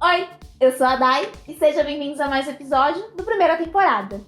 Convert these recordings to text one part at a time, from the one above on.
Oi, eu sou a Dai e sejam bem-vindos a mais um episódio da primeira temporada.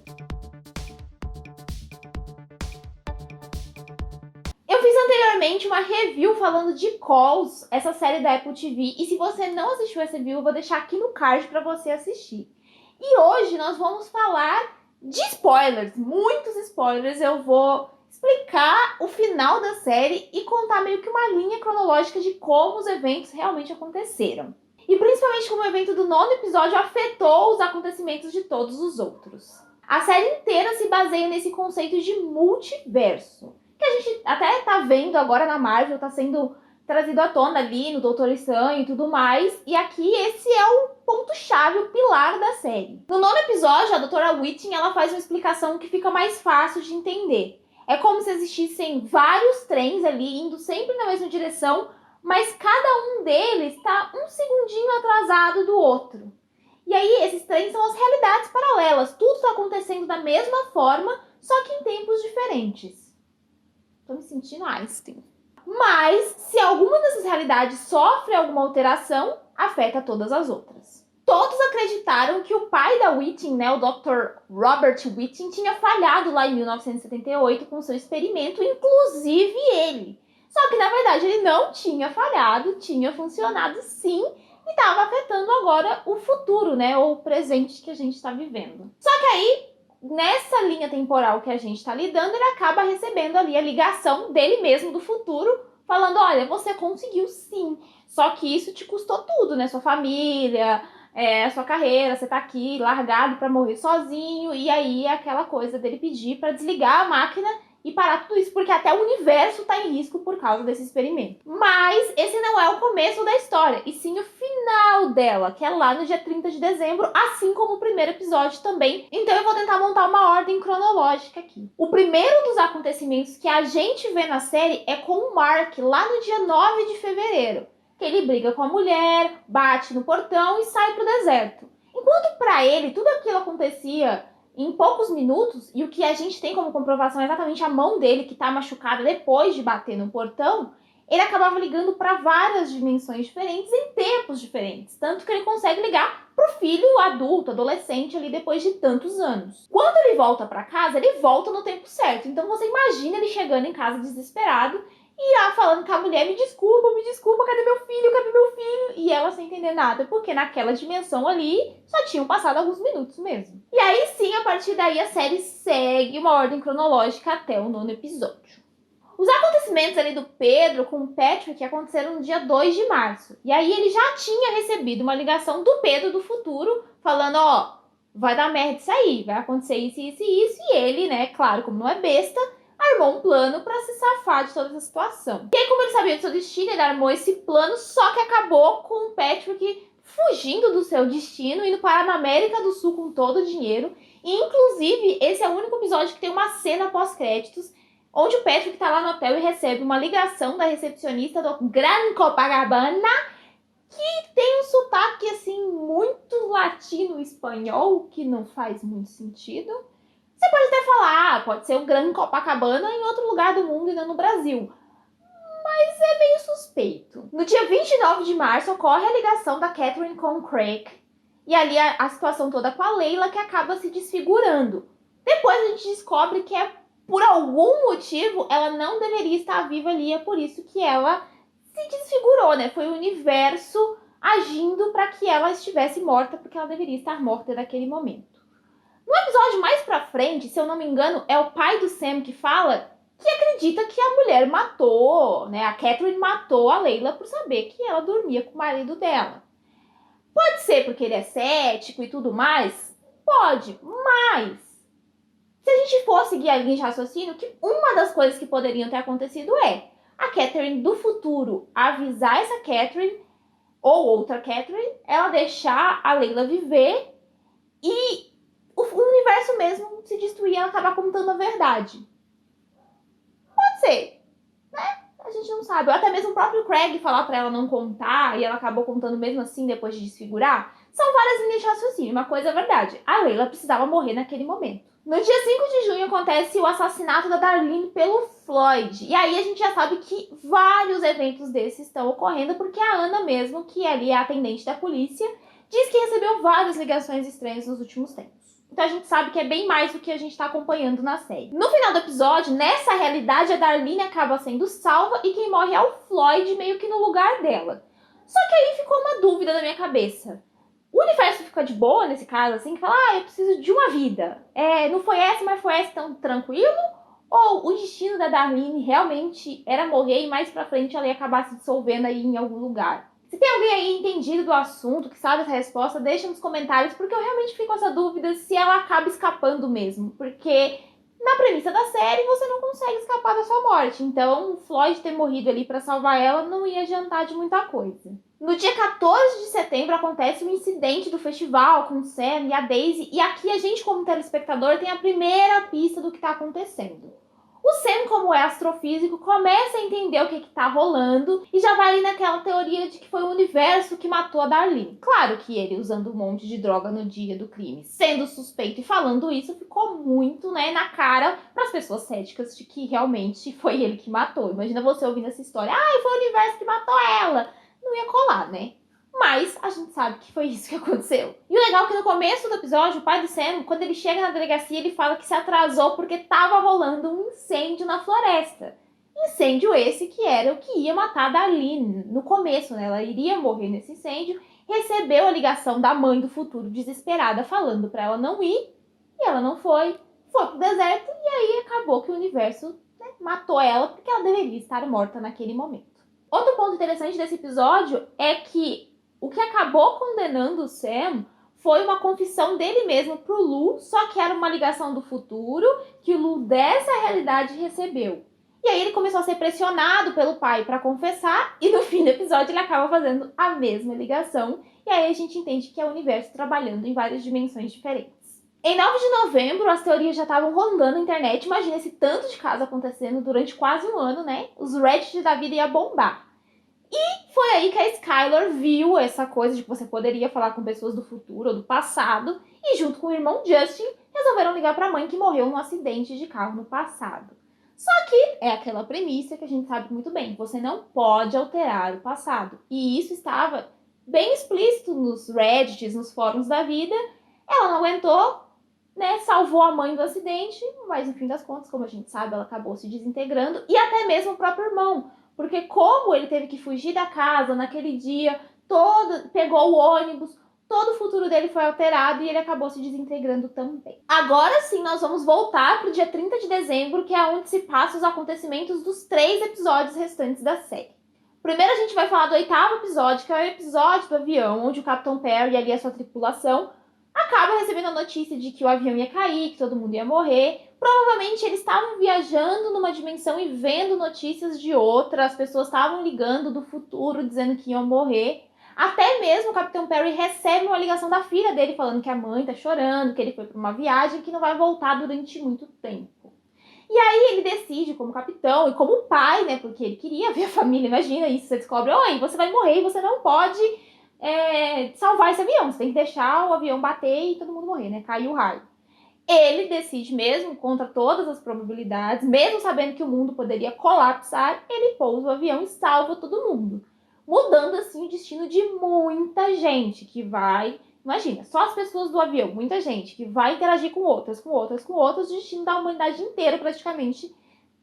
Eu fiz anteriormente uma review falando de Calls, essa série da Apple TV, e se você não assistiu essa review, eu vou deixar aqui no card para você assistir. E hoje nós vamos falar de spoilers, muitos spoilers. Eu vou explicar o final da série e contar meio que uma linha cronológica de como os eventos realmente aconteceram. E principalmente como o evento do 9º episódio afetou os acontecimentos de todos os outros. A série inteira se baseia nesse conceito de multiverso, que a gente até tá vendo agora na Marvel, tá sendo trazido à tona ali no Doutor Estranho e tudo mais. E aqui esse é o ponto-chave, o pilar da série. No 9º episódio, a Doutora Witting, ela faz uma explicação que fica mais fácil de entender. É como se existissem vários trens ali, indo sempre na mesma direção, mas cada um deles está um segundinho atrasado do outro. E aí, esses trens são as realidades paralelas. Tudo está acontecendo da mesma forma, só que em tempos diferentes. Tô me sentindo Einstein. Mas, se alguma dessas realidades sofre alguma alteração, afeta todas as outras. Todos acreditaram que o pai da Witting, né, o Dr. Robert Witting, tinha falhado lá em 1978 com seu experimento, inclusive ele. Só que, na verdade, ele não tinha falhado, tinha funcionado sim, e estava afetando agora o futuro, né, ou o presente que a gente está vivendo. Só que aí, nessa linha temporal que a gente está lidando, ele acaba recebendo ali a ligação dele mesmo do futuro, falando, olha, você conseguiu sim, só que isso te custou tudo, né, sua família, sua carreira, você tá aqui largado para morrer sozinho, e aí é aquela coisa dele pedir para desligar a máquina e parar tudo isso, porque até o universo tá em risco por causa desse experimento. Mas esse não é o começo da história, e sim o final dela, que é lá no dia 30 de dezembro, assim como o primeiro episódio também. Então eu vou tentar montar uma ordem cronológica aqui. O primeiro dos acontecimentos que a gente vê na série é com o Mark, lá no dia 9 de fevereiro. Que ele briga com a mulher, bate no portão e sai pro deserto. Enquanto pra ele tudo aquilo acontecia em poucos minutos, e o que a gente tem como comprovação é exatamente a mão dele que tá machucada depois de bater no portão, ele acabava ligando para várias dimensões diferentes em tempos diferentes. Tanto que ele consegue ligar pro filho adulto, adolescente ali depois de tantos anos. Quando ele volta para casa, ele volta no tempo certo. Então você imagina ele chegando em casa desesperado e lá falando com a mulher, me desculpa, cadê meu filho, cadê meu filho? E ela sem entender nada, porque naquela dimensão ali só tinham passado alguns minutos mesmo. E aí sim, a partir daí a série segue uma ordem cronológica até o 9º episódio. Os acontecimentos ali do Pedro com o Patrick aconteceram no dia 2 de março. E aí ele já tinha recebido uma ligação do Pedro do futuro, falando, ó, vai dar merda isso aí, vai acontecer isso, isso e isso. E ele, né, claro, como não é besta, armou um plano para se safar de toda essa situação. E aí, como ele sabia do seu destino, ele armou esse plano, só que acabou com o Patrick fugindo do seu destino, indo para a América do Sul com todo o dinheiro. E, inclusive, esse é o único episódio que tem uma cena pós-créditos, onde o Patrick tá lá no hotel e recebe uma ligação da recepcionista do Gran Copacabana, que tem um sotaque, assim, muito latino-espanhol, que não faz muito sentido. Você pode até falar, pode ser o Gran Copacabana em outro lugar do mundo e não no Brasil. Mas é meio suspeito. No dia 29 de março ocorre a ligação da Catherine com o Craig. E ali a situação toda com a Leila, que acaba se desfigurando. Depois a gente descobre que por algum motivo ela não deveria estar viva ali. É por isso que ela se desfigurou, né? Foi o universo agindo para que ela estivesse morta, porque ela deveria estar morta naquele momento. No episódio mais pra frente, se eu não me engano, é o pai do Sam que fala que acredita que a mulher matou, né? A Catherine matou a Leila por saber que ela dormia com o marido dela. Pode ser porque ele é cético e tudo mais? Pode, mas se a gente for seguir a linha de raciocínio, que uma das coisas que poderiam ter acontecido é a Catherine do futuro avisar essa Catherine, ou outra Catherine, ela deixar a Leila viver e o universo mesmo se destruir e ela acabar contando a verdade. Pode ser, né? A gente não sabe. Ou até mesmo o próprio Craig falar pra ela não contar e ela acabou contando mesmo assim depois de desfigurar. São várias linhas de raciocínio. Uma coisa é verdade, a Leila precisava morrer naquele momento. No dia 5 de junho acontece o assassinato da Darlene pelo Floyd. E aí a gente já sabe que vários eventos desses estão ocorrendo porque a Ana mesmo, que ali é a atendente da polícia, diz que recebeu várias ligações estranhas nos últimos tempos. Então a gente sabe que é bem mais do que a gente tá acompanhando na série. No final do episódio, nessa realidade, a Darlene acaba sendo salva e quem morre é o Floyd, meio que no lugar dela. Só que aí ficou uma dúvida na minha cabeça. O universo fica de boa nesse caso, assim, que fala, eu preciso de uma vida. Não foi essa, mas foi essa, tão tranquilo? Ou o destino da Darlene realmente era morrer e mais pra frente ela ia acabar se dissolvendo aí em algum lugar? Se tem alguém aí entendido do assunto, que sabe essa resposta, deixa nos comentários, porque eu realmente fico com essa dúvida se ela acaba escapando mesmo. Porque na premissa da série, você não consegue escapar da sua morte. Então, o Floyd ter morrido ali pra salvar ela não ia adiantar de muita coisa. No dia 14 de setembro acontece um incidente do festival com o Sam e a Daisy. E aqui a gente, como telespectador, tem a primeira pista do que tá acontecendo. O Sam, como é astrofísico, começa a entender o que tá rolando e já vai ali naquela teoria de que foi o universo que matou a Darlene. Claro que ele, usando um monte de droga no dia do crime, sendo suspeito e falando isso, ficou muito, na cara para as pessoas céticas de que realmente foi ele que matou. Imagina você ouvindo essa história, foi o universo que matou ela. Não ia colar, né? Mas a gente sabe que foi isso que aconteceu. E o legal é que no começo do episódio, o pai do Sam, quando ele chega na delegacia, ele fala que se atrasou porque tava rolando um incêndio na floresta. Incêndio esse que era o que ia matar a Darlene no começo, né? Ela iria morrer nesse incêndio. Recebeu a ligação da mãe do futuro desesperada falando pra ela não ir. E ela não foi. Foi pro deserto e aí acabou que o universo matou ela porque ela deveria estar morta naquele momento. Outro ponto interessante desse episódio é que o que acabou condenando o Sam foi uma confissão dele mesmo pro Lou, só que era uma ligação do futuro que o Lou dessa realidade recebeu. E aí ele começou a ser pressionado pelo pai para confessar e no fim do episódio ele acaba fazendo a mesma ligação. E aí a gente entende que é o universo trabalhando em várias dimensões diferentes. Em 9 de novembro, as teorias já estavam rolando na internet. Imagina esse tanto de casos acontecendo durante quase um ano, né? Os Reddit da vida iam bombar. E foi aí que a Skylar viu essa coisa de que você poderia falar com pessoas do futuro ou do passado. E junto com o irmão Justin, resolveram ligar para a mãe que morreu num acidente de carro no passado. Só que é aquela premissa que a gente sabe muito bem. Você não pode alterar o passado. E isso estava bem explícito nos Reddits, nos fóruns da vida. Ela não aguentou, salvou a mãe do acidente, mas no fim das contas, como a gente sabe, ela acabou se desintegrando. E até mesmo o próprio irmão. Porque como ele teve que fugir da casa naquele dia, pegou o ônibus, todo o futuro dele foi alterado e ele acabou se desintegrando também. Agora sim, nós vamos voltar pro dia 30 de dezembro, que é onde se passam os acontecimentos dos 3 episódios restantes da série. Primeiro a gente vai falar do 8º episódio, que é o episódio do avião, onde o Capitão Perry e ali a sua tripulação acaba recebendo a notícia de que o avião ia cair, que todo mundo ia morrer. Provavelmente eles estavam viajando numa dimensão e vendo notícias de outra. As pessoas estavam ligando do futuro, dizendo que iam morrer. Até mesmo o Capitão Perry recebe uma ligação da filha dele falando que a mãe tá chorando, que ele foi para uma viagem, que não vai voltar durante muito tempo. E aí ele decide, como capitão e como pai, porque ele queria ver a família. Imagina isso, você descobre, você vai morrer e você não pode salvar esse avião. Você tem que deixar o avião bater e todo mundo morrer, cair o raio. Ele decide mesmo, contra todas as probabilidades, mesmo sabendo que o mundo poderia colapsar, ele pousa o avião e salva todo mundo. Mudando assim o destino de muita gente que vai... Imagina, só as pessoas do avião, muita gente que vai interagir com outras, o destino da humanidade inteira praticamente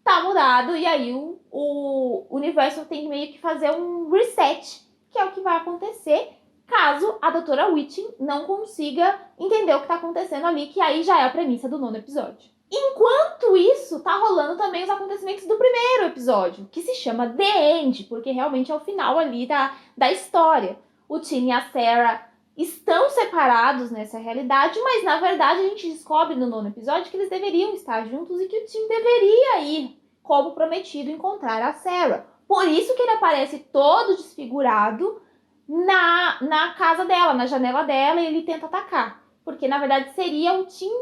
tá mudado. E aí o universo tem meio que fazer um reset, que é o que vai acontecer caso a Doutora Witching não consiga entender o que tá acontecendo ali, que aí já é a premissa do 9º episódio. Enquanto isso, tá rolando também os acontecimentos do primeiro episódio, que se chama The End, porque realmente é o final ali da história. O Tim e a Sarah estão separados nessa realidade, mas na verdade a gente descobre no 9º episódio que eles deveriam estar juntos e que o Tim deveria ir, como prometido, encontrar a Sarah. Por isso que ele aparece todo desfigurado na casa dela, na janela dela, e ele tenta atacar. Porque, na verdade, seria um Tim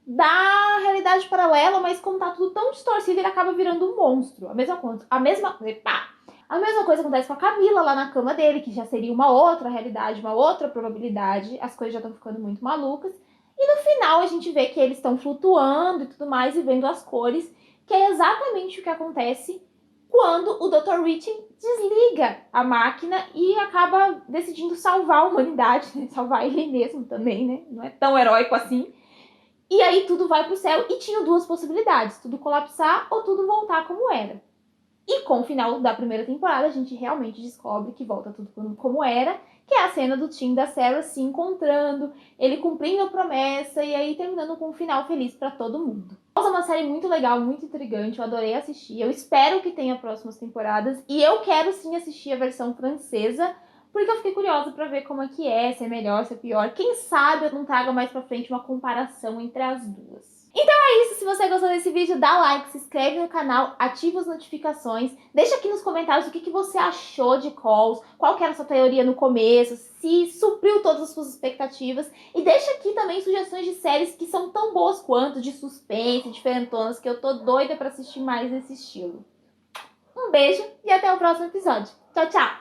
da realidade paralela, mas como tá tudo tão distorcido, ele acaba virando um monstro. A mesma coisa acontece com a Camila lá na cama dele, que já seria uma outra realidade, uma outra probabilidade. As coisas já estão ficando muito malucas. E no final a gente vê que eles estão flutuando e tudo mais, e vendo as cores, que é exatamente o que acontece quando o Dr. Richie desliga a máquina e acaba decidindo salvar a humanidade, né? Salvar ele mesmo também, né? Não é tão heróico assim. E aí tudo vai pro céu e tinha duas possibilidades, tudo colapsar ou tudo voltar como era. E com o final da primeira temporada, a gente realmente descobre que volta tudo como era, que é a cena do Tim e da Sarah se encontrando, ele cumprindo a promessa e aí terminando com um final feliz pra todo mundo. É uma série muito legal, muito intrigante, eu adorei assistir, eu espero que tenha próximas temporadas e eu quero sim assistir a versão francesa, porque eu fiquei curiosa pra ver como é que é, se é melhor, se é pior. Quem sabe eu não traga mais pra frente uma comparação entre as duas. Então é isso, se você gostou desse vídeo, dá like, se inscreve no canal, ativa as notificações, deixa aqui nos comentários o que você achou de Calls, qual que era a sua teoria no começo, se supriu todas as suas expectativas, e deixa aqui também sugestões de séries que são tão boas quanto, de suspense, diferentonas, que eu tô doida pra assistir mais nesse estilo. Um beijo e até o próximo episódio. Tchau, tchau!